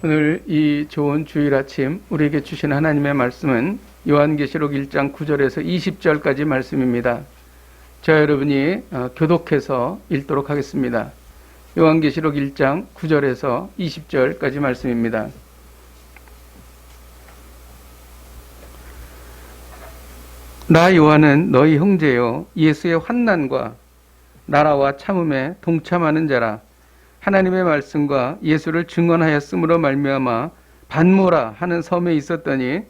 오늘 이 좋은 주일 아침 우리에게 주신 하나님의 말씀은 요한계시록 1장 9절에서 20절까지 말씀입니다. 저 여러분이 교독해서 읽도록 하겠습니다. 요한계시록 1장 9절에서 20절까지 말씀입니다. 나 요한은 너희 형제요 예수의 환난과 나라와 참음에 동참하는 자라. 하나님의 말씀과 예수를 증언하였으므로 말미암아 반모라 하는 섬에 있었더니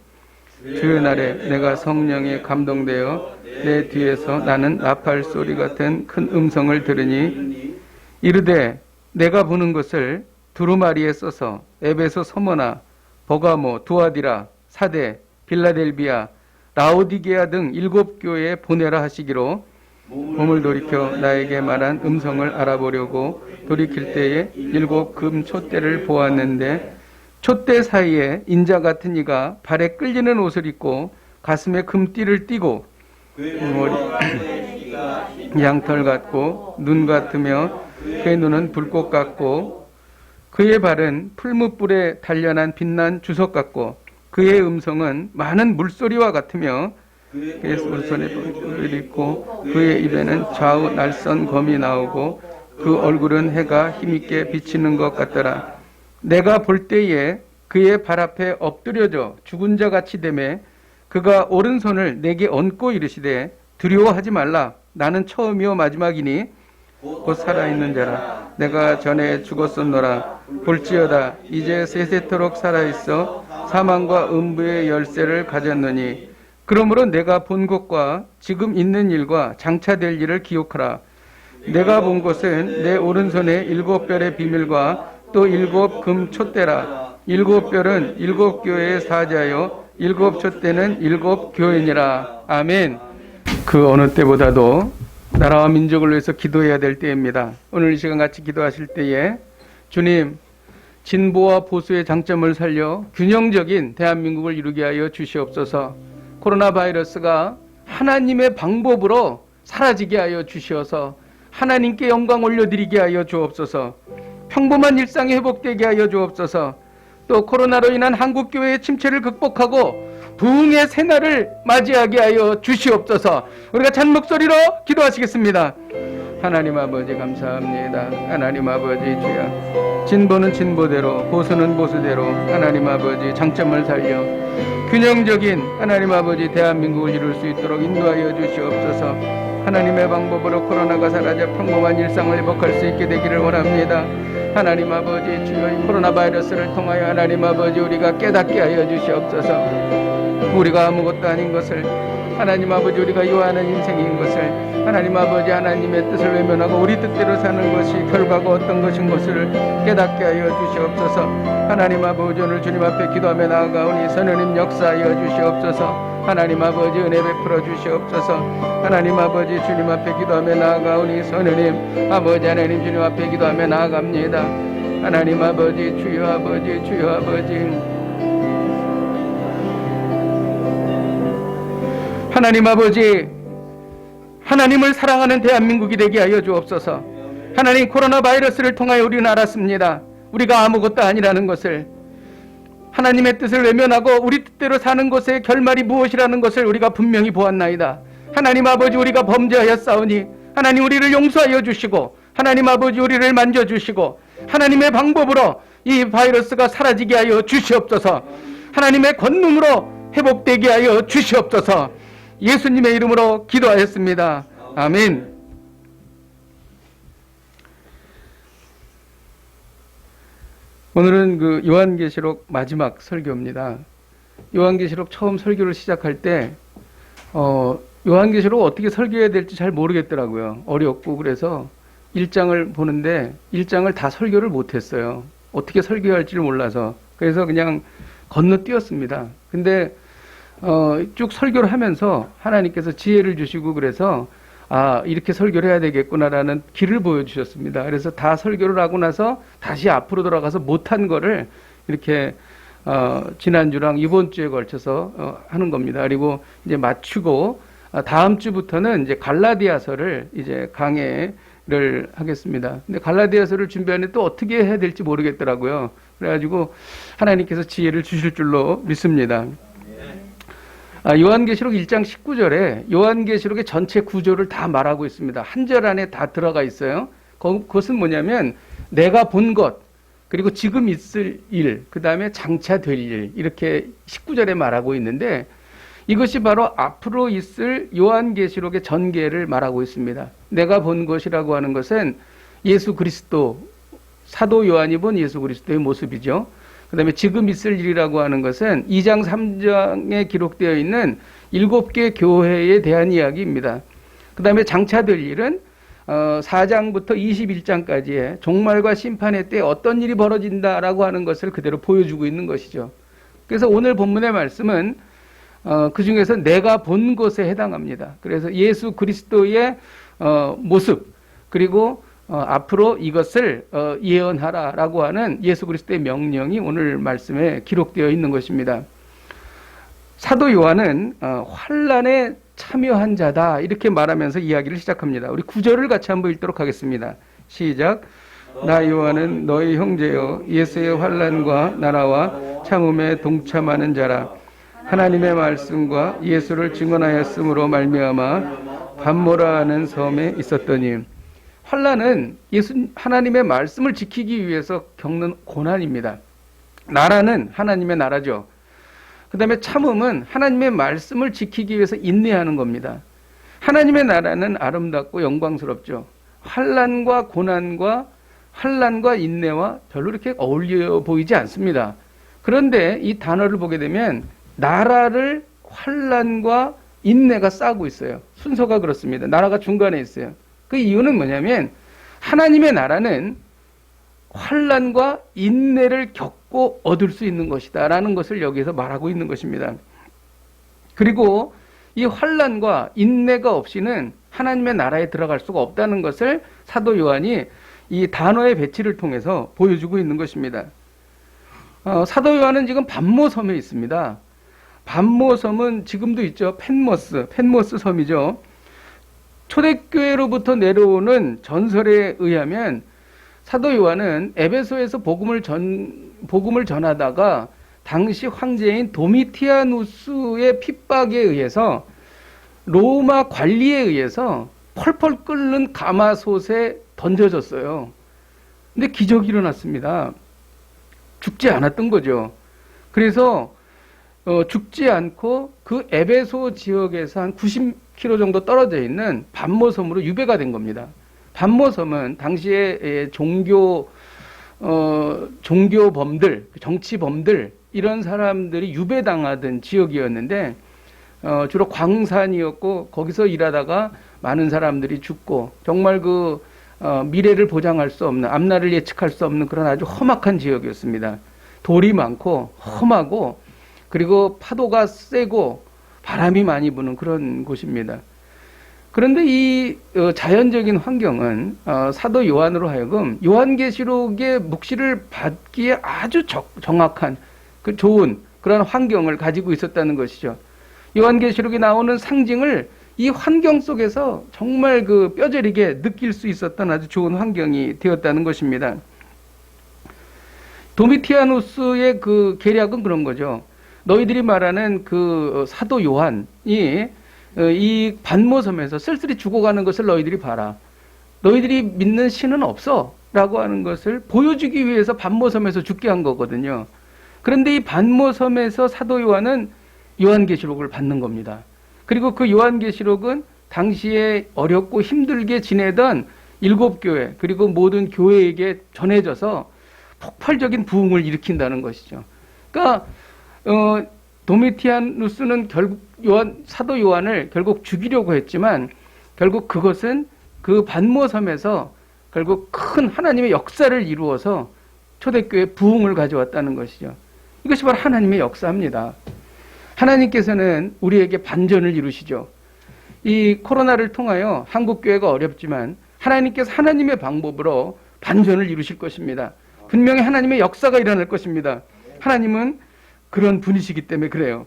주의 날에 내가 성령에 감동되어 내 뒤에서 나는 나팔 소리 같은 큰 음성을 들으니 이르되 내가 보는 것을 두루마리에 써서 에베소, 서머나, 버가모, 두아디라, 사대, 빌라델비아, 라오디게아 등 7교회에 보내라 하시기로 몸을 돌이켜 나에게 말한 음성을 알아보려고 돌이킬 때에 7 금 촛대를 보았는데 촛대 사이에 인자 같은 이가 발에 끌리는 옷을 입고 가슴에 금띠를 띠고 머리 양털 같고 눈 같으며 그의 눈은 불꽃 같고 그의 발은 풀무불에 단련한 빛난 주석 같고 그의 음성은 많은 물소리와 같으며 그의 손에 뿔을 입고 그의 입에는 좌우 날선 검이 나오고 그 얼굴은 해가 힘있게 비치는 것 같더라. 내가 볼 때에 그의 발 앞에 엎드려져 죽은 자 같이 되매 그가 오른손을 내게 얹고 이르시되 두려워하지 말라. 나는 처음이요 마지막이니 곧 살아있는 자라. 내가 전에 죽었었노라. 볼지어다 이제 세세토록 살아있어 사망과 음부의 열쇠를 가졌느니 그러므로 내가 본 것과 지금 있는 일과 장차 될 일을 기억하라. 내가 본 것은 내 오른손에 7별의 비밀과 또 7 금 촛대라. 7별은 7교회의 사자요 7 촛대는 7 교회니라. 아멘. 그 어느 때보다도 나라와 민족을 위해서 기도해야 될 때입니다. 오늘 이 시간 같이 기도하실 때에 주님 진보와 보수의 장점을 살려 균형적인 대한민국을 이루게 하여 주시옵소서. 코로나 바이러스가 하나님의 방법으로 사라지게 하여 주시어서 하나님께 영광 올려드리게 하여 주옵소서. 평범한 일상이 회복되게 하여 주옵소서. 또 코로나로 인한 한국교회의 침체를 극복하고 부흥의 새날을 맞이하게 하여 주시옵소서. 우리가 찬 목소리로 기도하시겠습니다. 하나님 아버지 감사합니다. 하나님 아버지 주여 진보는 진보대로 보수는 보수대로 하나님 아버지 장점을 살려 균형적인 하나님 아버지 대한민국을 이룰 수 있도록 인도하여 주시옵소서. 하나님의 방법으로 코로나가 사라져 평범한 일상을 회복할 수 있게 되기를 원합니다. 하나님 아버지 주여 이 코로나 바이러스를 통하여 하나님 아버지 우리가 깨닫게 하여 주시옵소서. 우리가 아무것도 아닌 것을 하나님 아버지 우리가 요하는 인생인 것을 하나님 아버지 하나님의 뜻을 외면하고 우리 뜻대로 사는 것이 결과가 어떤 것인 것을 깨닫게 하여 주시옵소서. 하나님 아버지 오늘 주님 앞에 기도하며 나아가오니 선하님 역사하여 주시옵소서. 하나님 아버지 은혜 베풀어 주시옵소서. 하나님 아버지 주님 앞에 기도하며 나아가오니 선하님 아버지 하나님 주님 앞에 기도하며 나아갑니다. 하나님 아버지 주여 아버지 주여 아버지 하나님 아버지 하나님을 사랑하는 대한민국이 되게 하여 주옵소서. 하나님 코로나 바이러스를 통하여 우리는 알았습니다. 우리가 아무것도 아니라는 것을 하나님의 뜻을 외면하고 우리 뜻대로 사는 것의 결말이 무엇이라는 것을 우리가 분명히 보았나이다. 하나님 아버지 우리가 범죄하였사오니 하나님 우리를 용서하여 주시고 하나님 아버지 우리를 만져주시고 하나님의 방법으로 이 바이러스가 사라지게 하여 주시옵소서. 하나님의 권능으로 회복되게 하여 주시옵소서. 예수님의 이름으로 기도하였습니다. 아멘. 오늘은 그 요한계시록 마지막 설교입니다. 요한계시록 처음 설교를 시작할 때 요한계시록 어떻게 설교해야 될지 잘 모르겠더라고요. 어렵고 그래서 1장을 보는데 1장을 다 설교를 못했어요. 어떻게 설교해야 할지를 몰라서. 그래서 그냥 건너뛰었습니다. 근데 쭉 설교를 하면서 하나님께서 지혜를 주시고 그래서 이렇게 설교를 해야 되겠구나라는 길을 보여주셨습니다. 그래서 다 설교를 하고 나서 다시 앞으로 돌아가서 못한 거를 이렇게 지난주랑 이번 주에 걸쳐서 하는 겁니다. 그리고 이제 마치고 다음 주부터는 이제 갈라디아서를 이제 강해를 하겠습니다. 근데 갈라디아서를 준비하는데 또 어떻게 해야 될지 모르겠더라고요. 그래가지고 하나님께서 지혜를 주실 줄로 믿습니다. 요한계시록 1장 19절에 요한계시록의 전체 구조를 다 말하고 있습니다. 한 절 안에 다 들어가 있어요. 그것은 뭐냐면 내가 본 것, 그리고 지금 있을 일, 그 다음에 장차 될 일, 이렇게 19절에 말하고 있는데 이것이 바로 앞으로 있을 요한계시록의 전개를 말하고 있습니다. 내가 본 것이라고 하는 것은 예수 그리스도, 사도 요한이 본 예수 그리스도의 모습이죠. 그 다음에 지금 있을 일이라고 하는 것은 2장 3장에 기록되어 있는 7개 교회에 대한 이야기입니다. 그 다음에 장차 될 일은 4장부터 21장까지의 종말과 심판의 때 어떤 일이 벌어진다라고 하는 것을 그대로 보여주고 있는 것이죠. 그래서 오늘 본문의 말씀은 그 중에서 내가 본 것에 해당합니다. 그래서 예수 그리스도의 모습, 그리고 앞으로 이것을 예언하라라고 하는 예수 그리스도의 명령이 오늘 말씀에 기록되어 있는 것입니다. 사도 요한은 환난에 참여한 자다 이렇게 말하면서 이야기를 시작합니다. 우리 9절을 같이 한번 읽도록 하겠습니다. 시작. 나 요한은 너희 형제여 예수의 환난과 나라와 참음에 동참하는 자라. 하나님의 말씀과 예수를 증언하였으므로 말미암아 반모라 하는 섬에 있었더니. 환난은 하나님의 말씀을 지키기 위해서 겪는 고난입니다. 나라는 하나님의 나라죠. 그 다음에 참음은 하나님의 말씀을 지키기 위해서 인내하는 겁니다. 하나님의 나라는 아름답고 영광스럽죠. 환난과 고난과 환난과 인내와 별로 이렇게 어울려 보이지 않습니다. 그런데 이 단어를 보게 되면 나라를 환난과 인내가 싸고 있어요. 순서가 그렇습니다. 나라가 중간에 있어요. 그 이유는 뭐냐면 하나님의 나라는 환난과 인내를 겪고 얻을 수 있는 것이다 라는 것을 여기서 말하고 있는 것입니다. 그리고 이 환난과 인내가 없이는 하나님의 나라에 들어갈 수가 없다는 것을 사도 요한이 이 단어의 배치를 통해서 보여주고 있는 것입니다. 사도 요한은 지금 반모섬에 있습니다. 반모섬은 지금도 있죠. 펜모스 섬이죠. 초대교회로부터 내려오는 전설에 의하면 사도 요한은 에베소에서 복음을 전하다가 당시 황제인 도미티아누스의 핍박에 의해서 로마 관리에 의해서 펄펄 끓는 가마솥에 던져졌어요. 근데 기적이 일어났습니다. 죽지 않았던 거죠. 그래서 죽지 않고 그 에베소 지역에서 한 90km 정도 떨어져 있는 반모섬으로 유배가 된 겁니다. 반모섬은 당시에 종교범들, 정치범들 이런 사람들이 유배당하던 지역이었는데 주로 광산이었고 거기서 일하다가 많은 사람들이 죽고 정말 그 미래를 보장할 수 없는, 앞날을 예측할 수 없는 그런 아주 험악한 지역이었습니다. 돌이 많고 험하고 그리고 파도가 세고 바람이 많이 부는 그런 곳입니다. 그런데 이 자연적인 환경은 사도 요한으로 하여금 요한계시록의 묵시를 받기에 아주 정확한 좋은 그런 환경을 가지고 있었다는 것이죠. 요한계시록에 나오는 상징을 이 환경 속에서 정말 그 뼈저리게 느낄 수 있었던 아주 좋은 환경이 되었다는 것입니다. 도미티아누스의 그 계략은 그런 거죠. 너희들이 말하는 그 사도 요한이 이 반모섬에서 쓸쓸히 죽어가는 것을 너희들이 봐라. 너희들이 믿는 신은 없어 라고 하는 것을 보여주기 위해서 반모섬에서 죽게 한 거거든요. 그런데 이 반모섬에서 사도 요한은 요한계시록을 받는 겁니다. 그리고 그 요한계시록은 당시에 어렵고 힘들게 지내던 7교회 그리고 모든 교회에게 전해져서 폭발적인 부흥을 일으킨다는 것이죠. 그러니까 도미티아누스는 결국 사도 요한을 결국 죽이려고 했지만 결국 그것은 그 반모섬에서 결국 큰 하나님의 역사를 이루어서 초대교회 부흥을 가져왔다는 것이죠. 이것이 바로 하나님의 역사입니다. 하나님께서는 우리에게 반전을 이루시죠. 이 코로나를 통하여 한국교회가 어렵지만 하나님께서 하나님의 방법으로 반전을 이루실 것입니다. 분명히 하나님의 역사가 일어날 것입니다. 하나님은 그런 분이시기 때문에 그래요.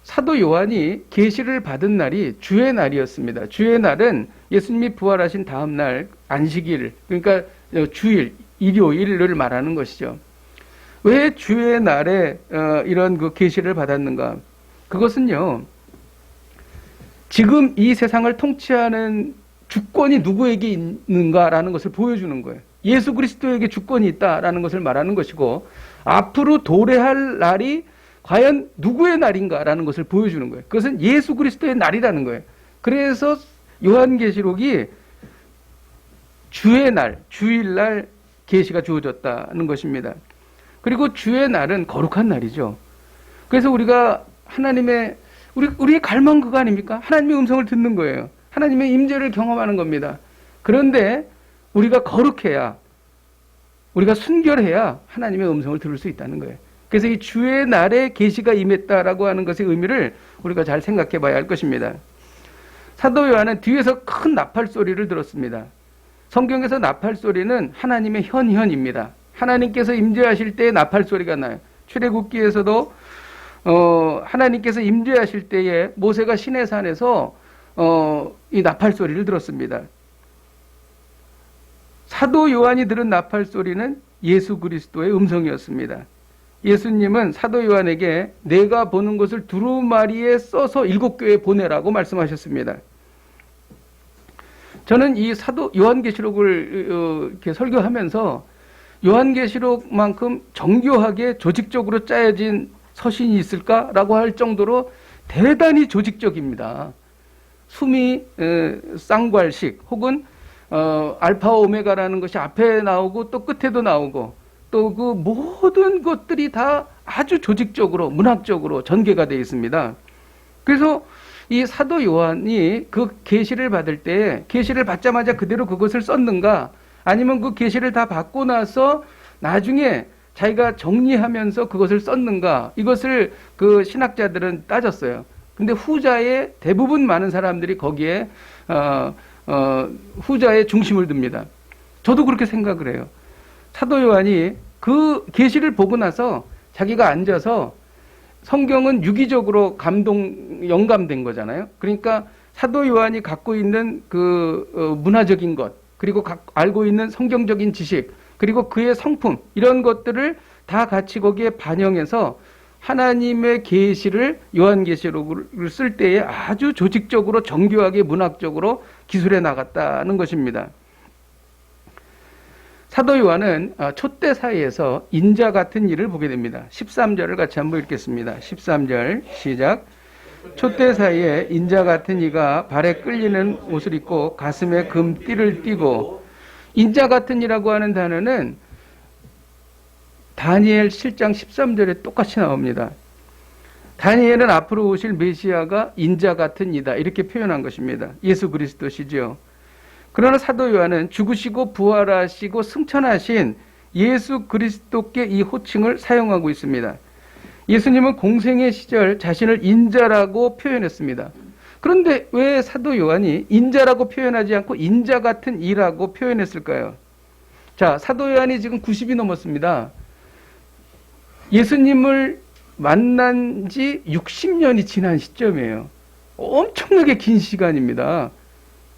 사도 요한이 계시를 받은 날이 주의 날이었습니다. 주의 날은 예수님이 부활하신 다음 날 안식일, 그러니까 주일, 일요일을 말하는 것이죠. 왜 주의 날에 이런 그 계시를 받았는가? 그것은요, 지금 이 세상을 통치하는 주권이 누구에게 있는가라는 것을 보여주는 거예요. 예수 그리스도에게 주권이 있다라는 것을 말하는 것이고, 앞으로 도래할 날이 과연 누구의 날인가라는 것을 보여주는 거예요. 그것은 예수 그리스도의 날이라는 거예요. 그래서 요한계시록이 주의 날, 주일날 계시가 주어졌다는 것입니다. 그리고 주의 날은 거룩한 날이죠. 그래서 우리가 하나님의 우리의 갈망 그거 아닙니까? 하나님의 음성을 듣는 거예요. 하나님의 임재를 경험하는 겁니다. 그런데 우리가 거룩해야, 우리가 순결해야 하나님의 음성을 들을 수 있다는 거예요. 그래서 이 주의 날에 계시가 임했다라고 하는 것의 의미를 우리가 잘 생각해 봐야 할 것입니다. 사도 요한은 뒤에서 큰 나팔 소리를 들었습니다. 성경에서 나팔 소리는 하나님의 현현입니다. 하나님께서 임재하실 때에 나팔 소리가 나요. 출애굽기에서도 하나님께서 임재하실 때에 모세가 시내산에서 이 나팔 소리를 들었습니다. 사도 요한이 들은 나팔 소리는 예수 그리스도의 음성이었습니다. 예수님은 사도 요한에게 내가 보는 것을 두루마리에 써서 7교회에 보내라고 말씀하셨습니다. 저는 이 사도 요한계시록을 이렇게 설교하면서 요한계시록만큼 정교하게 조직적으로 짜여진 서신이 있을까라고 할 정도로 대단히 조직적입니다. 숨이 쌍괄식 혹은 알파 오메가라는 것이 앞에 나오고 또 끝에도 나오고 또 그 모든 것들이 다 아주 조직적으로 문학적으로 전개가 되어 있습니다. 그래서 이 사도 요한이 그 계시를 받을 때 계시를 받자마자 그대로 그것을 썼는가, 아니면 그 계시를 다 받고 나서 나중에 자기가 정리하면서 그것을 썼는가, 이것을 그 신학자들은 따졌어요. 근데 후자의 대부분 많은 사람들이 거기에 후자의 중심을 둡니다. 저도 그렇게 생각을 해요. 사도 요한이 그 계시를 보고 나서 자기가 앉아서, 성경은 유기적으로 영감된 거잖아요. 그러니까 사도 요한이 갖고 있는 그 문화적인 것, 그리고 알고 있는 성경적인 지식, 그리고 그의 성품, 이런 것들을 다 같이 거기에 반영해서 하나님의 계시를 요한계시록을 쓸 때에 아주 조직적으로 정교하게 문학적으로 기술해 나갔다는 것입니다. 사도 요한은 촛대 사이에서 인자 같은 일을 보게 됩니다. 13절을 같이 한번 읽겠습니다. 13절 시작. 촛대 사이에 인자 같은 이가 발에 끌리는 옷을 입고 가슴에 금띠를 띠고, 인자 같은 이라고 하는 단어는 다니엘 7장 13절에 똑같이 나옵니다. 다니엘은 앞으로 오실 메시아가 인자 같은 이다, 이렇게 표현한 것입니다. 예수 그리스도시죠. 그러나 사도 요한은 죽으시고 부활하시고 승천하신 예수 그리스도께 이 호칭을 사용하고 있습니다. 예수님은 공생의 시절 자신을 인자라고 표현했습니다. 그런데 왜 사도 요한이 인자라고 표현하지 않고 인자 같은 이라고 표현했을까요? 자, 사도 요한이 지금 90이 넘었습니다. 예수님을 만난 지 60년이 지난 시점이에요. 엄청나게 긴 시간입니다.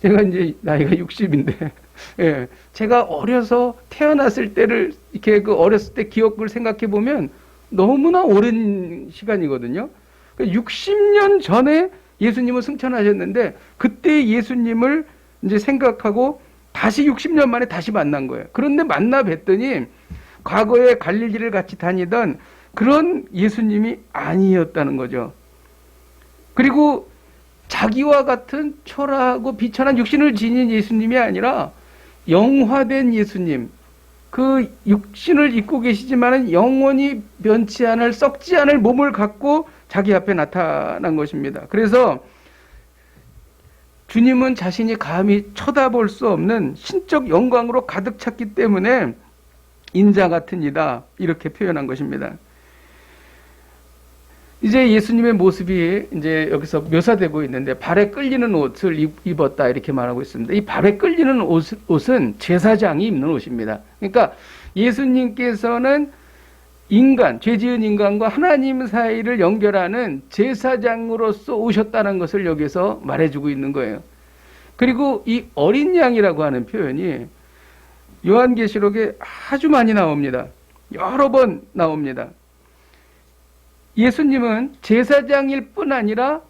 제가 이제 나이가 60인데, 예, 제가 어려서 태어났을 때를 이렇게 그 어렸을 때 기억을 생각해 보면 너무나 오랜 시간이거든요. 60년 전에 예수님은 승천하셨는데, 그때 예수님을 이제 생각하고 다시 60년 만에 다시 만난 거예요. 그런데 만나 뵀더니 과거에 갈릴리를 같이 다니던 그런 예수님이 아니었다는 거죠. 그리고 자기와 같은 초라하고 비천한 육신을 지닌 예수님이 아니라 영화된 예수님, 그 육신을 입고 계시지만은 영원히 변치 않을, 썩지 않을 몸을 갖고 자기 앞에 나타난 것입니다. 그래서 주님은 자신이 감히 쳐다볼 수 없는 신적 영광으로 가득 찼기 때문에 인자 같은 이다, 이렇게 표현한 것입니다. 이제 예수님의 모습이 이제 여기서 묘사되고 있는데, 발에 끌리는 옷을 입었다, 이렇게 말하고 있습니다. 이 발에 끌리는 옷은 제사장이 입는 옷입니다. 그러니까 예수님께서는 인간, 죄 지은 인간과 하나님 사이를 연결하는 제사장으로서 오셨다는 것을 여기서 말해주고 있는 거예요. 그리고 이 어린 양이라고 하는 표현이 요한계시록에 아주 많이 나옵니다. 여러 번 나옵니다. 예수님은 제사장일 뿐 아니라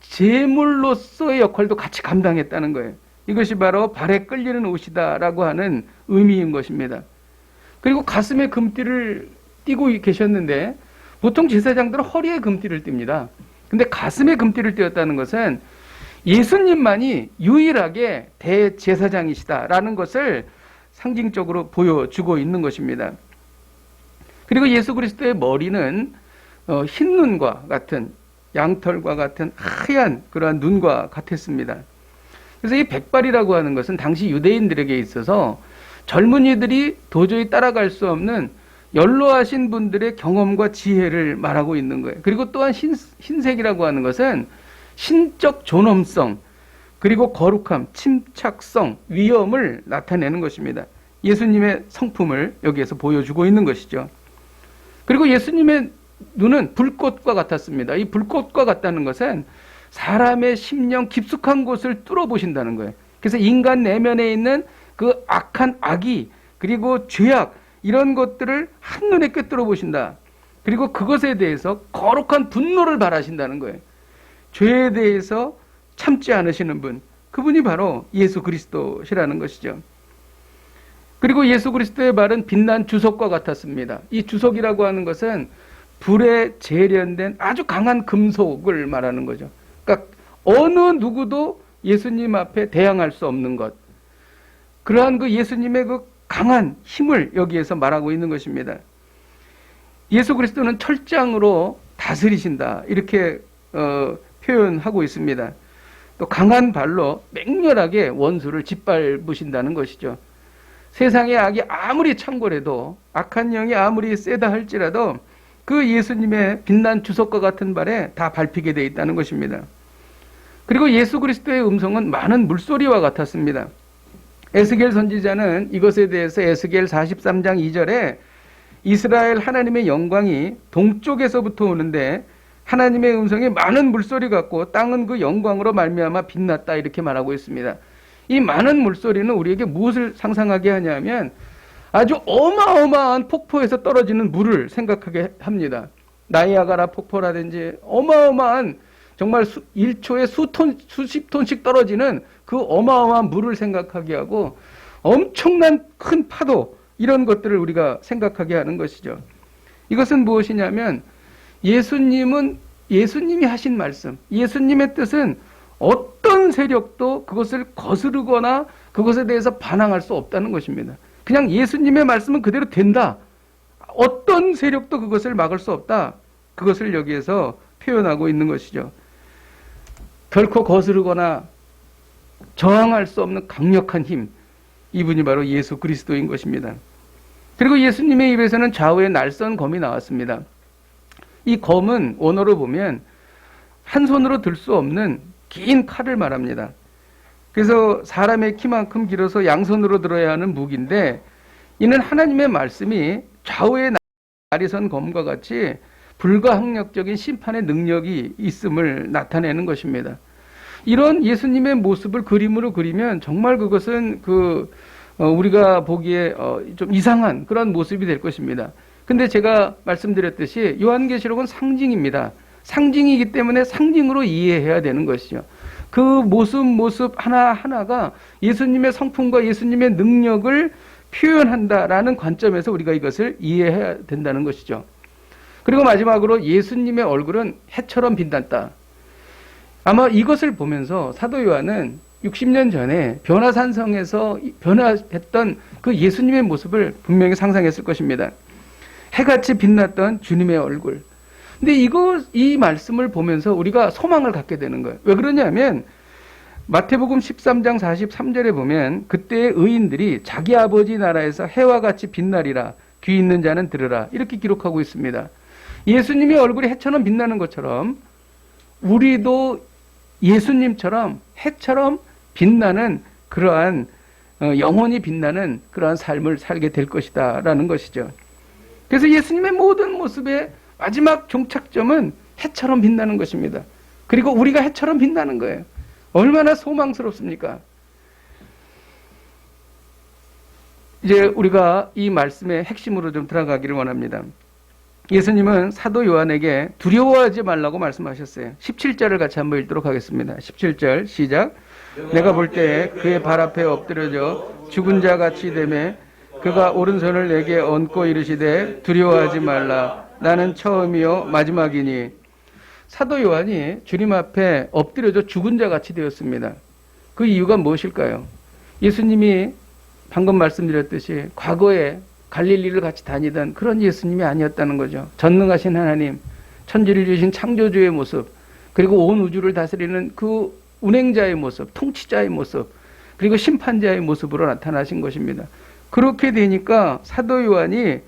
제물로서의 역할도 같이 감당했다는 거예요. 이것이 바로 발에 끌리는 옷이다라고 하는 의미인 것입니다. 그리고 가슴에 금띠를 띠고 계셨는데 보통 제사장들은 허리에 금띠를 띱니다. 근데 가슴에 금띠를 띄었다는 것은 예수님만이 유일하게 대제사장이시다라는 것을 상징적으로 보여주고 있는 것입니다. 그리고 예수 그리스도의 머리는 흰 눈과 같은, 양털과 같은 하얀 그러한 눈과 같았습니다. 그래서 이 백발이라고 하는 것은 당시 유대인들에게 있어서 젊은이들이 도저히 따라갈 수 없는 연로하신 분들의 경험과 지혜를 말하고 있는 거예요. 그리고 또한 흰색이라고 하는 것은 신적 존엄성, 그리고 거룩함, 침착성, 위엄을 나타내는 것입니다. 예수님의 성품을 여기에서 보여주고 있는 것이죠. 그리고 예수님의 눈은 불꽃과 같았습니다. 이 불꽃과 같다는 것은 사람의 심령 깊숙한 곳을 뚫어보신다는 거예요. 그래서 인간 내면에 있는 그 악한 악이, 그리고 죄악, 이런 것들을 한눈에 꿰뚫어 보신다. 그리고 그것에 대해서 거룩한 분노를 발하신다는 거예요. 죄에 대해서 참지 않으시는 분, 그분이 바로 예수 그리스도시라는 것이죠. 그리고 예수 그리스도의 발은 빛난 주석과 같았습니다. 이 주석이라고 하는 것은 불에 재련된 아주 강한 금속을 말하는 거죠. 그러니까 어느 누구도 예수님 앞에 대항할 수 없는 것, 그러한 그 예수님의 그 강한 힘을 여기에서 말하고 있는 것입니다. 예수 그리스도는 철장으로 다스리신다, 이렇게 표현하고 있습니다. 또 강한 발로 맹렬하게 원수를 짓밟으신다는 것이죠. 세상의 악이 아무리 창궐해도, 악한 영이 아무리 세다 할지라도 그 예수님의 빛난 주석과 같은 발에 다 밟히게 되어 있다는 것입니다. 그리고 예수 그리스도의 음성은 많은 물소리와 같았습니다. 에스겔 선지자는 이것에 대해서 에스겔 43장 2절에 이스라엘 하나님의 영광이 동쪽에서부터 오는데 하나님의 음성이 많은 물소리 같고 땅은 그 영광으로 말미암아 빛났다, 이렇게 말하고 있습니다. 이 많은 물소리는 우리에게 무엇을 상상하게 하냐면 아주 어마어마한 폭포에서 떨어지는 물을 생각하게 합니다. 나이아가라 폭포라든지 어마어마한, 정말 1초에 수십 톤씩 떨어지는 그 어마어마한 물을 생각하게 하고 엄청난 큰 파도, 이런 것들을 우리가 생각하게 하는 것이죠. 이것은 무엇이냐면 예수님이 하신 말씀, 예수님의 뜻은 어떤 세력도 그것을 거스르거나 그것에 대해서 반항할 수 없다는 것입니다. 그냥 예수님의 말씀은 그대로 된다. 어떤 세력도 그것을 막을 수 없다. 그것을 여기에서 표현하고 있는 것이죠. 결코 거스르거나 저항할 수 없는 강력한 힘, 이분이 바로 예수 그리스도인 것입니다. 그리고 예수님의 입에서는 좌우에 날선 검이 나왔습니다. 이 검은 원어로 보면 한 손으로 들 수 없는 긴 칼을 말합니다. 그래서 사람의 키만큼 길어서 양손으로 들어야 하는 무기인데, 이는 하나님의 말씀이 좌우에 날이 선 검과 같이 불가항력적인 심판의 능력이 있음을 나타내는 것입니다. 이런 예수님의 모습을 그림으로 그리면 정말 그것은 우리가 보기에 좀 이상한 그런 모습이 될 것입니다. 근데 제가 말씀드렸듯이 요한계시록은 상징입니다. 상징이기 때문에 상징으로 이해해야 되는 것이죠. 그 모습 하나하나가 예수님의 성품과 예수님의 능력을 표현한다라는 관점에서 우리가 이것을 이해해야 된다는 것이죠. 그리고 마지막으로 예수님의 얼굴은 해처럼 빛났다. 아마 이것을 보면서 사도 요한은 60년 전에 변화산성에서 변화했던 그 예수님의 모습을 분명히 상상했을 것입니다. 해같이 빛났던 주님의 얼굴. 근데 이 말씀을 보면서 우리가 소망을 갖게 되는 거예요. 왜 그러냐면 마태복음 13장 43절에 보면 그때의 의인들이 자기 아버지 나라에서 해와 같이 빛나리라, 귀 있는 자는 들으라, 이렇게 기록하고 있습니다. 예수님의 얼굴이 해처럼 빛나는 것처럼 우리도 예수님처럼 해처럼 빛나는 그러한 영원히 빛나는 그러한 삶을 살게 될 것이다 라는 것이죠. 그래서 예수님의 모든 모습의 마지막 종착점은 해처럼 빛나는 것입니다. 그리고 우리가 해처럼 빛나는 거예요. 얼마나 소망스럽습니까? 이제 우리가 이 말씀의 핵심으로 좀 들어가기를 원합니다. 예수님은 사도 요한에게 두려워하지 말라고 말씀하셨어요. 17절을 같이 한번 읽도록 하겠습니다. 17절 시작. 내가 볼 때 그의 발 앞에 엎드려져 죽은 자 같이 되매 그가 오른손을 내게 얹고 이르시되 두려워하지 말라. 나는 처음이요 마지막이니. 사도 요한이 주님 앞에 엎드려져 죽은 자 같이 되었습니다. 그 이유가 무엇일까요? 예수님이 방금 말씀드렸듯이 과거에 갈릴리를 같이 다니던 그런 예수님이 아니었다는 거죠. 전능하신 하나님, 천지를 주신 창조주의 모습, 그리고 온 우주를 다스리는 그 운행자의 모습, 통치자의 모습, 그리고 심판자의 모습으로 나타나신 것입니다. 그렇게 되니까 사도 요한이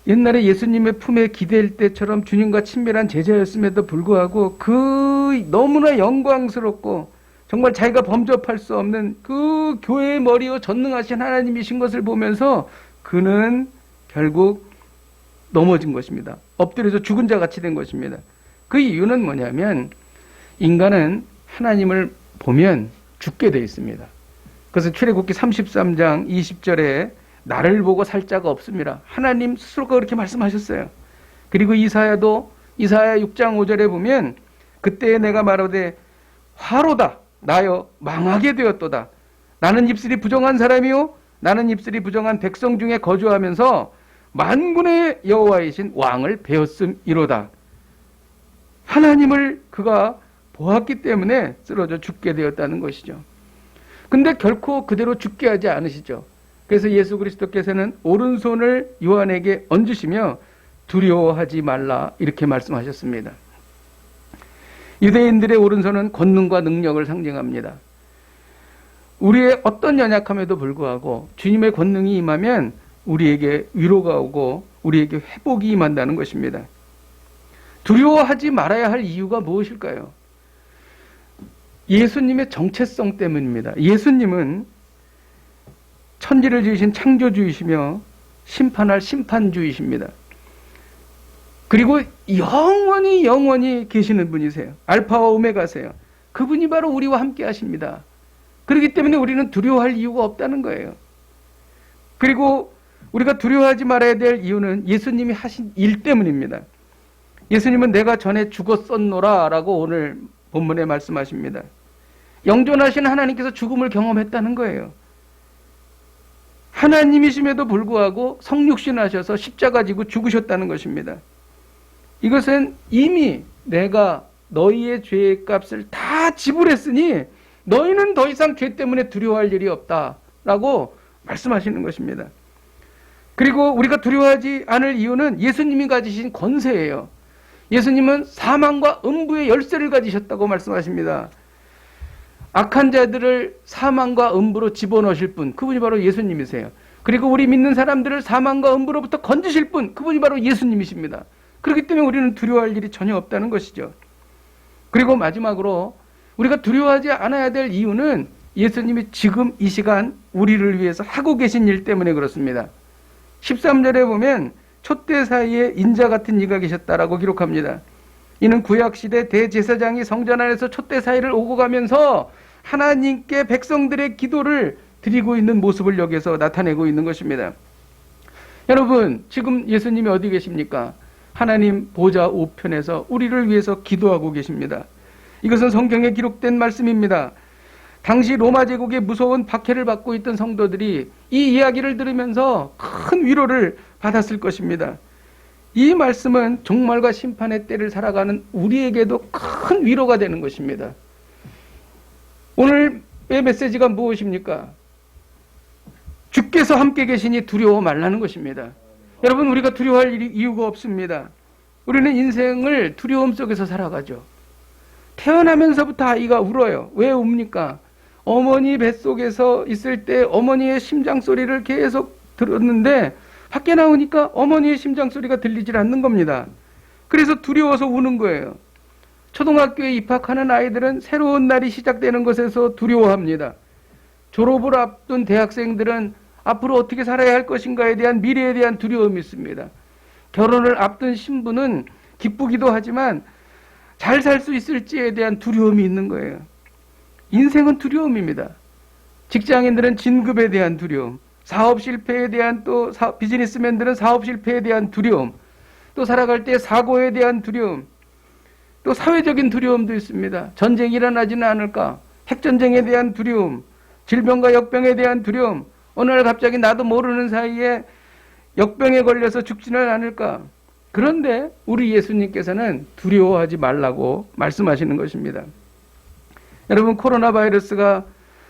옛날에 예수님의 품에 기댈 때처럼 주님과 친밀한 제자였음에도 불구하고 그 너무나 영광스럽고 정말 자기가 범접할 수 없는 그 교회의 머리요 전능하신 하나님이신 것을 보면서 그는 결국 넘어진 것입니다. 엎드려서 죽은 자 같이 된 것입니다. 그 이유는 뭐냐면 인간은 하나님을 보면 죽게 되어 있습니다. 그래서 출애굽기 33장 20절에 나를 보고 살 자가 없습니다. 하나님 스스로가 그렇게 말씀하셨어요. 그리고 이사야 6장 5절에 보면 그때 내가 말하되 화로다 나여 망하게 되었도다. 나는 입술이 부정한 사람이요 나는 입술이 부정한 백성 중에 거주하면서 만군의 여호와이신 왕을 배웠음이로다. 하나님을 그가 보았기 때문에 쓰러져 죽게 되었다는 것이죠. 근데 결코 그대로 죽게 하지 않으시죠. 그래서 예수 그리스도께서는 오른손을 요한에게 얹으시며 두려워하지 말라 이렇게 말씀하셨습니다. 유대인들의 오른손은 권능과 능력을 상징합니다. 우리의 어떤 연약함에도 불구하고 주님의 권능이 임하면 우리에게 위로가 오고 우리에게 회복이 임한다는 것입니다. 두려워하지 말아야 할 이유가 무엇일까요? 예수님의 정체성 때문입니다. 예수님은 천지를 지으신 창조주이시며 심판할 심판주이십니다. 그리고 영원히 계시는 분이세요. 알파와 오메가세요. 그분이 바로 우리와 함께 하십니다. 그렇기 때문에 우리는 두려워할 이유가 없다는 거예요. 그리고 우리가 두려워하지 말아야 될 이유는 예수님이 하신 일 때문입니다. 예수님은 내가 전에 죽었었노라 라고 오늘 본문에 말씀하십니다. 영존하신 하나님께서 죽음을 경험했다는 거예요. 하나님이심에도 불구하고 성육신하셔서 십자가 지고 죽으셨다는 것입니다. 이것은 이미 내가 너희의 죄의 값을 다 지불했으니 너희는 더 이상 죄 때문에 두려워할 일이 없다라고 말씀하시는 것입니다. 그리고 우리가 두려워하지 않을 이유는 예수님이 가지신 권세예요. 예수님은 사망과 음부의 열쇠를 가지셨다고 말씀하십니다. 악한 자들을 사망과 음부로 집어넣으실 분, 그분이 바로 예수님이세요. 그리고 우리 믿는 사람들을 사망과 음부로부터 건지실 분, 그분이 바로 예수님이십니다. 그렇기 때문에 우리는 두려워할 일이 전혀 없다는 것이죠. 그리고 마지막으로 우리가 두려워하지 않아야 될 이유는 예수님이 지금 이 시간 우리를 위해서 하고 계신 일 때문에 그렇습니다. 13절에 보면 촛대 사이에 인자 같은 이가 계셨다라고 기록합니다. 이는 구약시대 대제사장이 성전 안에서 촛대 사이를 오고 가면서 하나님께 백성들의 기도를 드리고 있는 모습을 여기서 나타내고 있는 것입니다. 여러분, 지금 예수님이 어디 계십니까? 하나님 보좌 우편에서 우리를 위해서 기도하고 계십니다. 이것은 성경에 기록된 말씀입니다. 당시 로마 제국의 무서운 박해를 받고 있던 성도들이 이 이야기를 들으면서 큰 위로를 받았을 것입니다. 이 말씀은 종말과 심판의 때를 살아가는 우리에게도 큰 위로가 되는 것입니다. 오늘의 메시지가 무엇입니까? 주께서 함께 계시니 두려워 말라는 것입니다. 여러분, 우리가 두려워할 이유가 없습니다. 우리는 인생을 두려움 속에서 살아가죠. 태어나면서부터 아이가 울어요. 왜 웁니까? 어머니 뱃속에서 있을 때 어머니의 심장 소리를 계속 들었는데 밖에 나오니까 어머니의 심장 소리가 들리질 않는 겁니다. 그래서 두려워서 우는 거예요. 초등학교에 입학하는 아이들은 새로운 날이 시작되는 것에서 두려워합니다. 졸업을 앞둔 대학생들은 앞으로 어떻게 살아야 할 것인가에 대한 미래에 대한 두려움이 있습니다. 결혼을 앞둔 신부는 기쁘기도 하지만 잘 살 수 있을지에 대한 두려움이 있는 거예요. 인생은 두려움입니다. 직장인들은 진급에 대한 두려움, 사업 실패에 대한 또 비즈니스맨들은 사업 실패에 대한 두려움, 또 살아갈 때 사고에 대한 두려움, 또 사회적인 두려움도 있습니다. 전쟁이 일어나지는 않을까, 핵전쟁에 대한 두려움, 질병과 역병에 대한 두려움, 어느 날 갑자기 나도 모르는 사이에 역병에 걸려서 죽지는 않을까. 그런데 우리 예수님께서는 두려워하지 말라고 말씀하시는 것입니다. 여러분, 코로나 바이러스가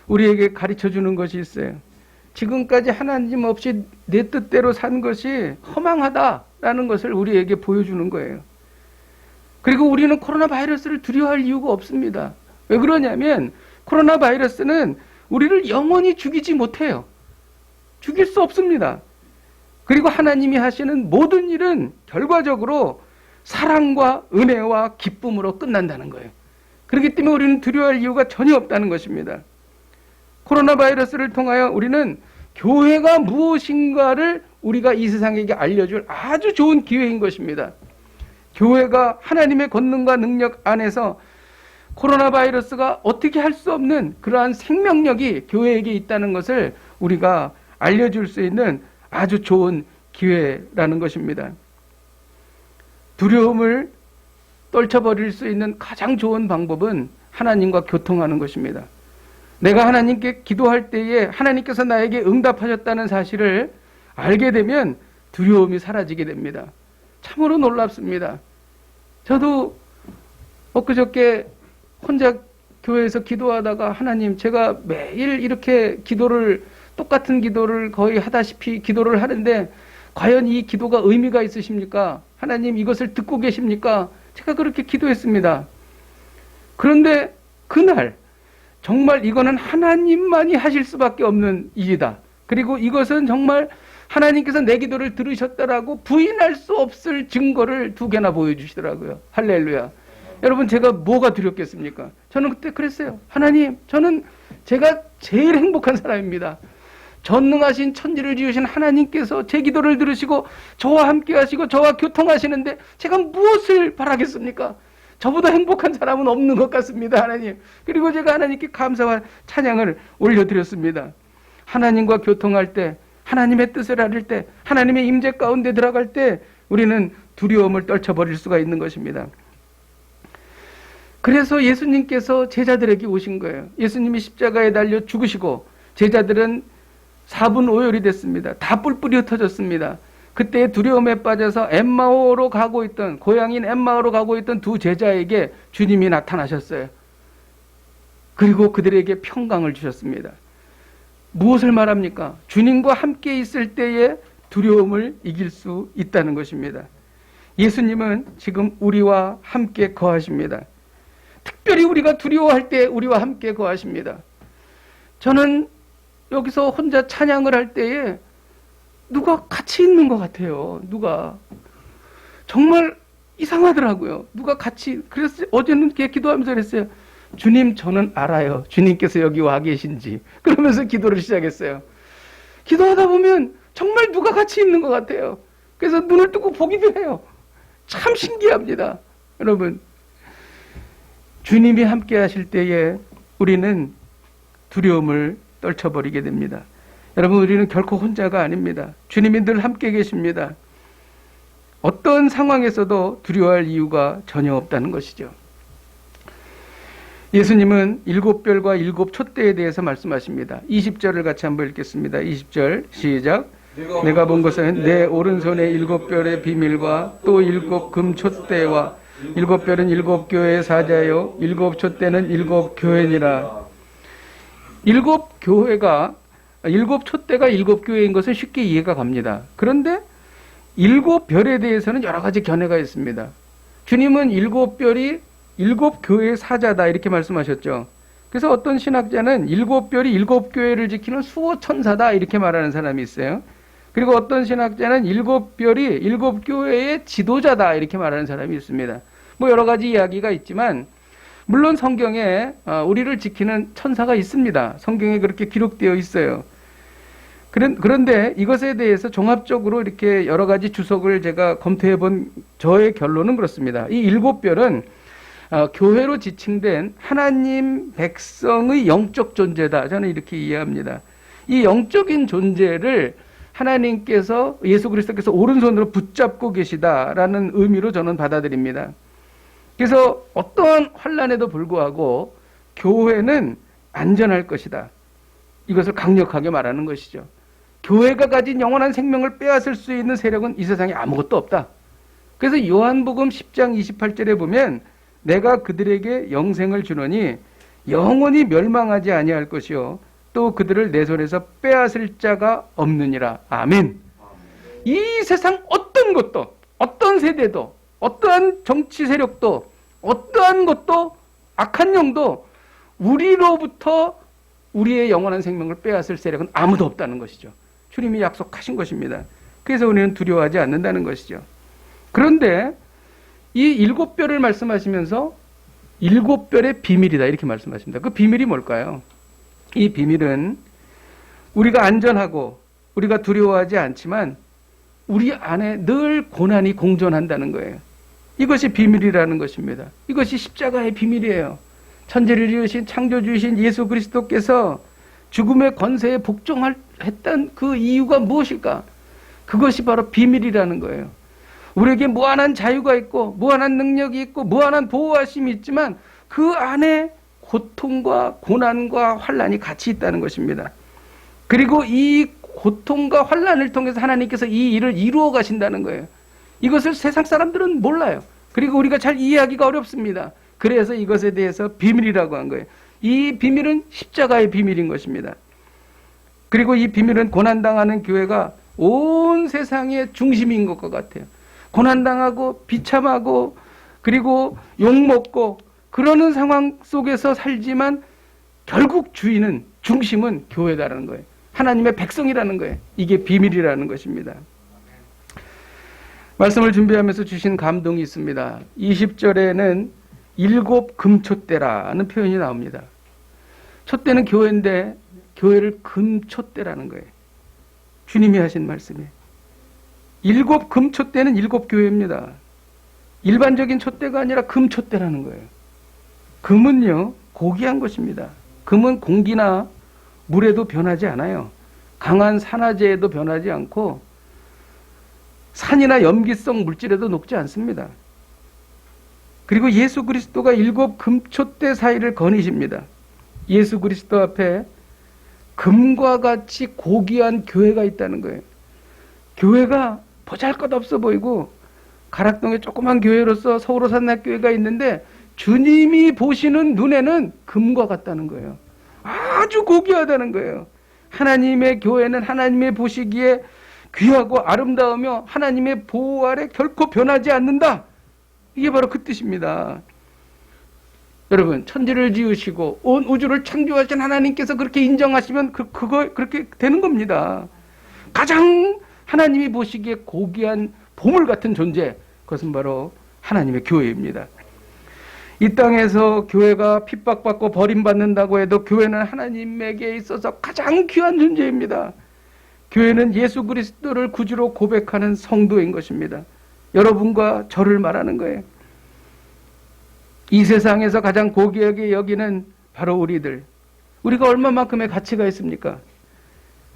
우리에게 가르쳐 주는 것이 있어요. 지금까지 하나님 없이 내 뜻대로 산 것이 허망하다라는 것을 우리에게 보여주는 거예요. 그리고 우리는 코로나 바이러스를 두려워할 이유가 없습니다. 왜 그러냐면 코로나 바이러스는 우리를 영원히 죽이지 못해요. 죽일 수 없습니다. 그리고 하나님이 하시는 모든 일은 결과적으로 사랑과 은혜와 기쁨으로 끝난다는 거예요. 그렇기 때문에 우리는 두려워할 이유가 전혀 없다는 것입니다. 코로나 바이러스를 통하여 우리는 교회가 무엇인가를 우리가 이 세상에게 알려줄 아주 좋은 기회인 것입니다. 교회가 하나님의 권능과 능력 안에서 코로나 바이러스가 어떻게 할 수 없는 그러한 생명력이 교회에게 있다는 것을 우리가 알려줄 수 있는 아주 좋은 기회라는 것입니다. 두려움을 떨쳐버릴 수 있는 가장 좋은 방법은 하나님과 교통하는 것입니다. 내가 하나님께 기도할 때에 하나님께서 나에게 응답하셨다는 사실을 알게 되면 두려움이 사라지게 됩니다. 참으로 놀랍습니다. 저도 엊그저께 혼자 교회에서 기도하다가 하나님, 제가 매일 이렇게 똑같은 기도를 거의 하다시피 기도를 하는데 과연 이 기도가 의미가 있으십니까? 하나님, 이것을 듣고 계십니까? 제가 그렇게 기도했습니다. 그런데 그날 정말 이거는 하나님만이 하실 수밖에 없는 일이다. 그리고 이것은 정말 하나님께서 내 기도를 들으셨다라고 부인할 수 없을 증거를 2개나 보여주시더라고요. 할렐루야. 여러분, 제가 뭐가 두렵겠습니까? 저는 그때 그랬어요. 하나님, 제가 제일 행복한 사람입니다. 전능하신 천지를 지으신 하나님께서 제 기도를 들으시고 저와 함께 하시고 저와 교통하시는데 제가 무엇을 바라겠습니까? 저보다 행복한 사람은 없는 것 같습니다, 하나님. 그리고 제가 하나님께 감사와 찬양을 올려드렸습니다. 하나님과 교통할 때, 하나님의 뜻을 알을 때, 하나님의 임재 가운데 들어갈 때 우리는 두려움을 떨쳐버릴 수가 있는 것입니다. 그래서 예수님께서 제자들에게 오신 거예요. 예수님이 십자가에 달려 죽으시고 제자들은 4분 5열이 됐습니다. 다 뿔뿔이 흩어졌습니다. 그때 두려움에 빠져서 엠마오로 가고 있던, 고향인 엠마오로 가고 있던 2 제자에게 주님이 나타나셨어요. 그리고 그들에게 평강을 주셨습니다. 무엇을 말합니까? 주님과 함께 있을 때에 두려움을 이길 수 있다는 것입니다. 예수님은 지금 우리와 함께 거하십니다. 특별히 우리가 두려워할 때 우리와 함께 거하십니다. 저는 여기서 혼자 찬양을 할 때에 누가 같이 있는 것 같아요. 누가. 정말 이상하더라고요. 누가 같이. 그래서 어제는 이렇게 기도하면서 그랬어요. 주님, 저는 알아요. 주님께서 여기 와 계신지. 그러면서 기도를 시작했어요. 기도하다 보면 정말 누가 같이 있는 것 같아요. 그래서 눈을 뜨고 보기도 해요. 참 신기합니다. 여러분, 주님이 함께 하실 때에 우리는 두려움을 떨쳐버리게 됩니다. 여러분, 우리는 결코 혼자가 아닙니다. 주님이 늘 함께 계십니다. 어떤 상황에서도 두려워할 이유가 전혀 없다는 것이죠. 예수님은 7별과 7 촛대에 대해서 말씀하십니다. 20절을 같이 한번 읽겠습니다. 20절 시작. 내가 본 것은 내 오른손에 7별의 비밀과 또 7 금촛대와 7별은 7 교회의 사자요 7 촛대는 7 교회니라. 7 교회가 7 촛대가 7 교회인 것은 쉽게 이해가 갑니다. 그런데 7 별에 대해서는 여러 가지 견해가 있습니다. 주님은 7 별이 7 교회의 사자다 이렇게 말씀하셨죠. 그래서 어떤 신학자는 7 별이 7 교회를 지키는 수호 천사다 이렇게 말하는 사람이 있어요. 그리고 어떤 신학자는 7 별이 7 교회의 지도자다 이렇게 말하는 사람이 있습니다. 뭐 여러 가지 이야기가 있지만 물론 성경에 우리를 지키는 천사가 있습니다. 성경에 그렇게 기록되어 있어요. 그런데 이것에 대해서 종합적으로 이렇게 여러 가지 주석을 제가 검토해 본 저의 결론은 그렇습니다. 이 7 별은 교회로 지칭된 하나님 백성의 영적 존재다. 저는 이렇게 이해합니다. 이 영적인 존재를 하나님께서 예수 그리스도께서 오른손으로 붙잡고 계시다라는 의미로 저는 받아들입니다. 그래서 어떠한 환난에도 불구하고 교회는 안전할 것이다. 이것을 강력하게 말하는 것이죠. 교회가 가진 영원한 생명을 빼앗을 수 있는 세력은 이 세상에 아무것도 없다. 그래서 요한복음 10장 28절에 보면 내가 그들에게 영생을 주노니 영원히 멸망하지 아니할 것이요 또 그들을 내 손에서 빼앗을 자가 없느니라. 아멘. 이 세상 어떤 것도, 어떤 세대도, 어떠한 정치 세력도, 어떠한 것도, 악한 영도 우리로부터 우리의 영원한 생명을 빼앗을 세력은 아무도 없다는 것이죠. 주님이 약속하신 것입니다. 그래서 우리는 두려워하지 않는다는 것이죠. 그런데 이 7별을 말씀하시면서 7별의 비밀이다 이렇게 말씀하십니다. 그 비밀이 뭘까요? 이 비밀은 우리가 안전하고 우리가 두려워하지 않지만 우리 안에 늘 고난이 공존한다는 거예요. 이것이 비밀이라는 것입니다. 이것이 십자가의 비밀이에요. 천지를 지으신 창조주이신 예수 그리스도께서 죽음의 권세에 복종했던 그 이유가 무엇일까? 그것이 바로 비밀이라는 거예요. 우리에게 무한한 자유가 있고 무한한 능력이 있고 무한한 보호하심이 있지만 그 안에 고통과 고난과 환난이 같이 있다는 것입니다. 그리고 이 고통과 환난을 통해서 하나님께서 이 일을 이루어 가신다는 거예요. 이것을 세상 사람들은 몰라요. 그리고 우리가 잘 이해하기가 어렵습니다. 그래서 이것에 대해서 비밀이라고 한 거예요. 이 비밀은 십자가의 비밀인 것입니다. 그리고 이 비밀은 고난당하는 교회가 온 세상의 중심인 것과 같아요. 고난당하고 비참하고 그리고 욕먹고 그러는 상황 속에서 살지만 결국 주인은 중심은 교회다라는 거예요. 하나님의 백성이라는 거예요. 이게 비밀이라는 것입니다. 말씀을 준비하면서 주신 감동이 있습니다. 20절에는 7 금촛대라는 표현이 나옵니다. 촛대는 교회인데 교회를 금촛대라는 거예요. 주님이 하신 말씀이에요. 7 금촛대는 7 교회입니다. 일반적인 촛대가 아니라 금촛대라는 거예요. 금은요, 고귀한 것입니다. 금은 공기나 물에도 변하지 않아요. 강한 산화제에도 변하지 않고 산이나 염기성 물질에도 녹지 않습니다. 그리고 예수 그리스도가 7 금촛대 사이를 거니십니다. 예수 그리스도 앞에 금과 같이 고귀한 교회가 있다는 거예요. 교회가 보잘것없어 보이고 가락동에 조그만 교회로서 서울호산학교회가 있는데 주님이 보시는 눈에는 금과 같다는 거예요. 아주 고귀하다는 거예요. 하나님의 교회는 하나님의 보시기에 귀하고 아름다우며 하나님의 보호 아래 결코 변하지 않는다. 이게 바로 그 뜻입니다. 여러분, 천지를 지으시고 온 우주를 창조하신 하나님께서 그렇게 인정하시면 그거 그렇게 되는 겁니다. 가장 하나님이 보시기에 고귀한 보물 같은 존재, 그것은 바로 하나님의 교회입니다. 이 땅에서 교회가 핍박받고 버림받는다고 해도 교회는 하나님에게 있어서 가장 귀한 존재입니다. 교회는 예수 그리스도를 구주로 고백하는 성도인 것입니다. 여러분과 저를 말하는 거예요. 이 세상에서 가장 고귀하게 여기는 바로 우리가 얼마만큼의 가치가 있습니까?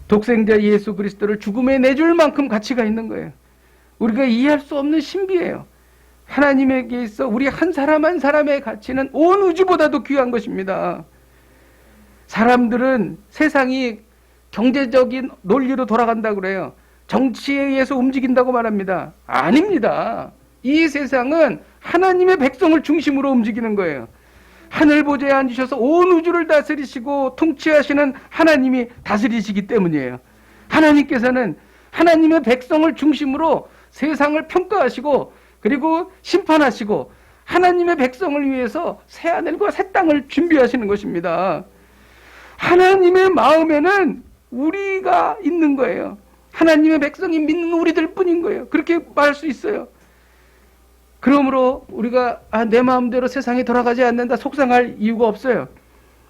독생자 예수 그리스도를 죽음에 내줄 만큼 가치가 있는 거예요. 우리가 이해할 수 없는 신비예요. 하나님에게 있어 우리 한 사람 한 사람의 가치는 온 우주보다도 귀한 것입니다. 사람들은 세상이 경제적인 논리로 돌아간다고 그래요. 정치에 의해서 움직인다고 말합니다. 아닙니다. 이 세상은 하나님의 백성을 중심으로 움직이는 거예요. 하늘 보좌에 앉으셔서 온 우주를 다스리시고 통치하시는 하나님이 다스리시기 때문이에요. 하나님께서는 하나님의 백성을 중심으로 세상을 평가하시고 그리고 심판하시고 하나님의 백성을 위해서 새하늘과 새 땅을 준비하시는 것입니다. 하나님의 마음에는 우리가 있는 거예요. 하나님의 백성이 믿는 우리들 뿐인 거예요. 그렇게 말할 수 있어요. 그러므로 우리가 내 마음대로 세상이 돌아가지 않는다 속상할 이유가 없어요.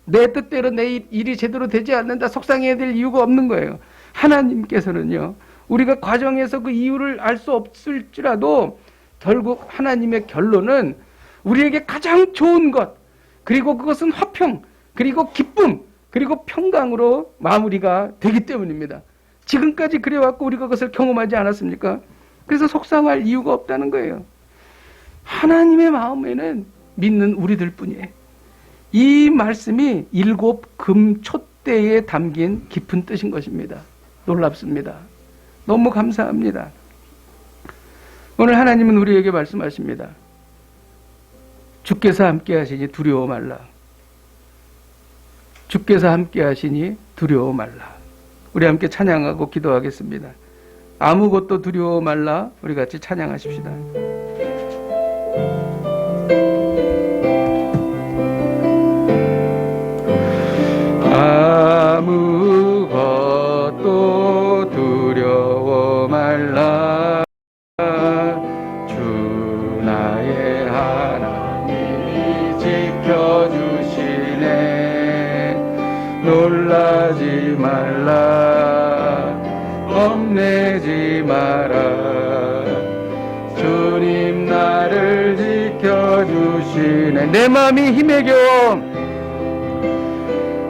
내 뜻대로 내 일이 제대로 되지 않는다 속상해야 될 이유가 없는 거예요. 하나님께서는요, 우리가 과정에서 그 이유를 알 수 없을지라도 결국 하나님의 결론은 우리에게 가장 좋은 것, 그리고 그것은 화평, 그리고 기쁨, 그리고 평강으로 마무리가 되기 때문입니다. 지금까지 그래왔고 우리가 그것을 경험하지 않았습니까? 그래서 속상할 이유가 없다는 거예요. 하나님의 마음에는 믿는 우리들 뿐이에요. 이 말씀이 7 금촛대에 담긴 깊은 뜻인 것입니다. 놀랍습니다. 너무 감사합니다. 오늘 하나님은 우리에게 말씀하십니다. 주께서 함께 하시니 두려워 말라. 주께서 함께 하시니 두려워 말라. 우리 함께 찬양하고 기도하겠습니다. 아무것도 두려워 말라. 우리 같이 찬양하십시다. 아무것도 두려워 말라. 주 나의 하나님이 지켜주시네. 놀라지 말라. 겁내지 마라. 주님 나를 지켜주시네. 내 마음이 힘에 겨워,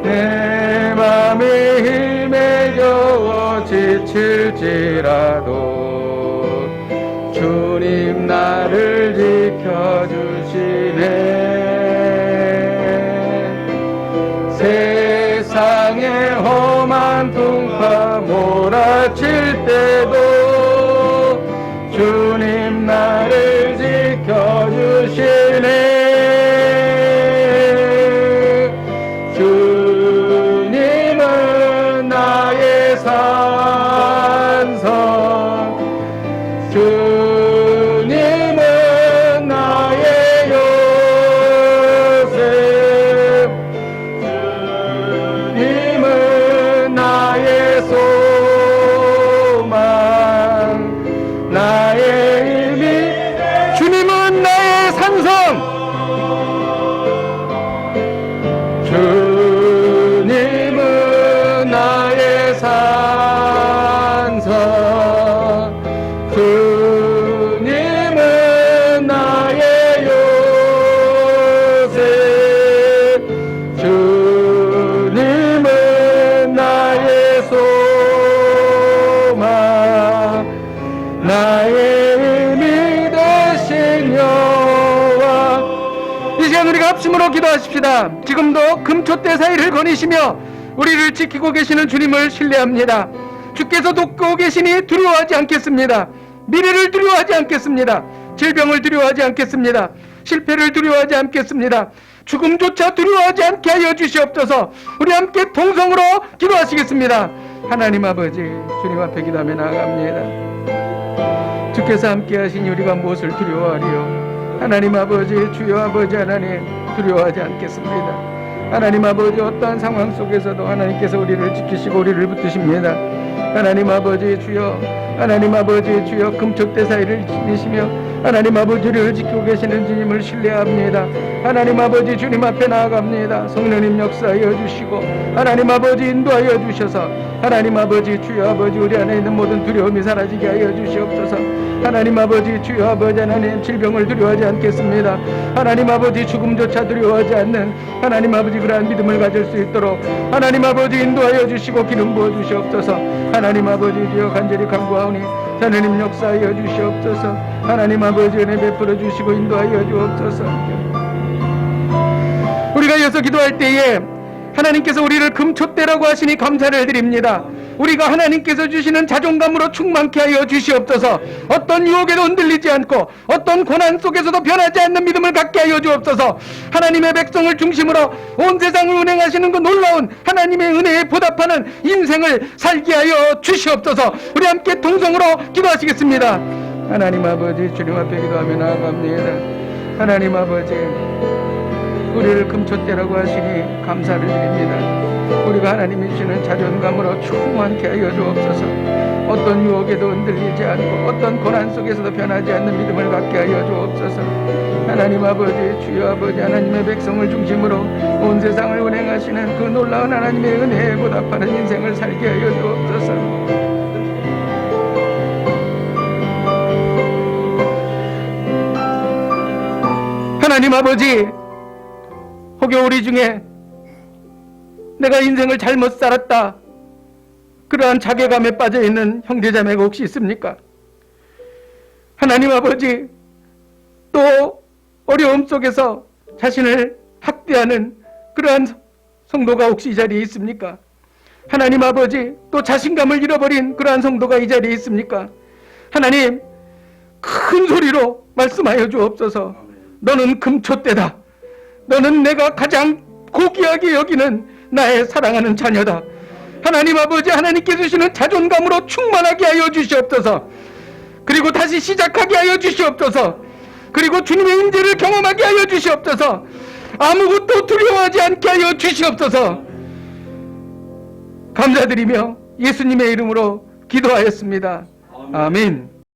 내 맘이 힘에 겨워 지칠지라도 주님 나를 지켜주시네. 세상의 험한 풍파 몰아칠 때도 주님 나를 지켜주시네. 주님은 나의 요셉, 주님은 나의 소망, 나의 힘이, 주님은 나의 산성, 주님은 나의 산성, 주님은 나의 요셉, 주님은 나의 소망, 나의 힘이 되신 여호와. 이 시간 우리가 합심으로 기도하십시다. 지금도 금촛대 사이를 거니시며 우리를 지키고 계시는 주님을 신뢰합니다. 주께서 돕고 계시니 두려워하지 않겠습니다. 미래를 두려워하지 않겠습니다. 질병을 두려워하지 않겠습니다. 실패를 두려워하지 않겠습니다. 죽음조차 두려워하지 않게 하여 주시옵소서. 우리 함께 동성으로 기도하시겠습니다. 하나님 아버지, 주님 앞에 기도하며 나아갑니다. 주께서 함께 하시니 우리가 무엇을 두려워하리요. 하나님 아버지, 주여 아버지 하나님, 두려워하지 않겠습니다. 하나님 아버지, 어떠한 상황 속에서도 하나님께서 우리를 지키시고 우리를 붙드십니다. 하나님 아버지 주여, 하나님 아버지 주여, 금촛대 사이를 지니시며 하나님 아버지를 지키고 계시는 주님을 신뢰합니다. 하나님 아버지 주님 앞에 나아갑니다. 성령님 역사하여 주시고 하나님 아버지 인도하여 주셔서 하나님 아버지 주여 아버지, 우리 안에 있는 모든 두려움이 사라지게 하여 주시옵소서. 하나님 아버지 주여 아버지 하나님, 질병을 두려워하지 않겠습니다. 하나님 아버지, 죽음조차 두려워하지 않는 하나님 아버지 그러한 믿음을 가질 수 있도록 하나님 아버지 인도하여 주시고 기름 부어 주시옵소서. 하나님 아버지 주여 간절히 간구하오니 하나님 역사하여 주시옵소서. 하나님 아버지 은혜 베풀어 주시고 인도하여 주옵소서. 우리가 이어서 기도할 때에 하나님께서 우리를 금촛대라고 하시니 감사를 드립니다. 우리가 하나님께서 주시는 자존감으로 충만케 하여 주시옵소서. 어떤 유혹에도 흔들리지 않고 어떤 고난 속에서도 변하지 않는 믿음을 갖게 하여 주옵소서. 하나님의 백성을 중심으로 온 세상을 운행하시는 그 놀라운 하나님의 은혜에 보답하는 인생을 살게 하여 주시옵소서. 우리 함께 동성으로 기도하시겠습니다. 하나님 아버지, 주님 앞에 기도하며 나아갑니다. 하나님 아버지, 우리를 금촛대라고 하시니 감사를 드립니다. 우리가 하나님이 주시는 자존감으로 충만케 하여 주옵소서. 어떤 유혹에도 흔들리지 않고 어떤 고난 속에서도 변하지 않는 믿음을 갖게 하여 주옵소서. 하나님 아버지, 주여 아버지, 하나님의 백성을 중심으로 온 세상을 운행하시는 그 놀라운 하나님의 은혜에 보답하는 인생을 살게 하여 주옵소서. 하나님 아버지, 혹여 우리 중에 내가 인생을 잘못 살았다, 그러한 자괴감에 빠져 있는 형제자매가 혹시 있습니까? 하나님 아버지, 또 어려움 속에서 자신을 학대하는 그러한 성도가 혹시 이 자리에 있습니까? 하나님 아버지, 또 자신감을 잃어버린 그러한 성도가 이 자리에 있습니까? 하나님, 큰 소리로 말씀하여 주옵소서. 너는 금초대다. 너는 내가 가장 고귀하게 여기는 나의 사랑하는 자녀다. 하나님 아버지, 하나님께 주시는 자존감으로 충만하게 하여 주시옵소서. 그리고 다시 시작하게 하여 주시옵소서. 그리고 주님의 임재를 경험하게 하여 주시옵소서. 아무것도 두려워하지 않게 하여 주시옵소서. 감사드리며 예수님의 이름으로 기도하였습니다. 아멘.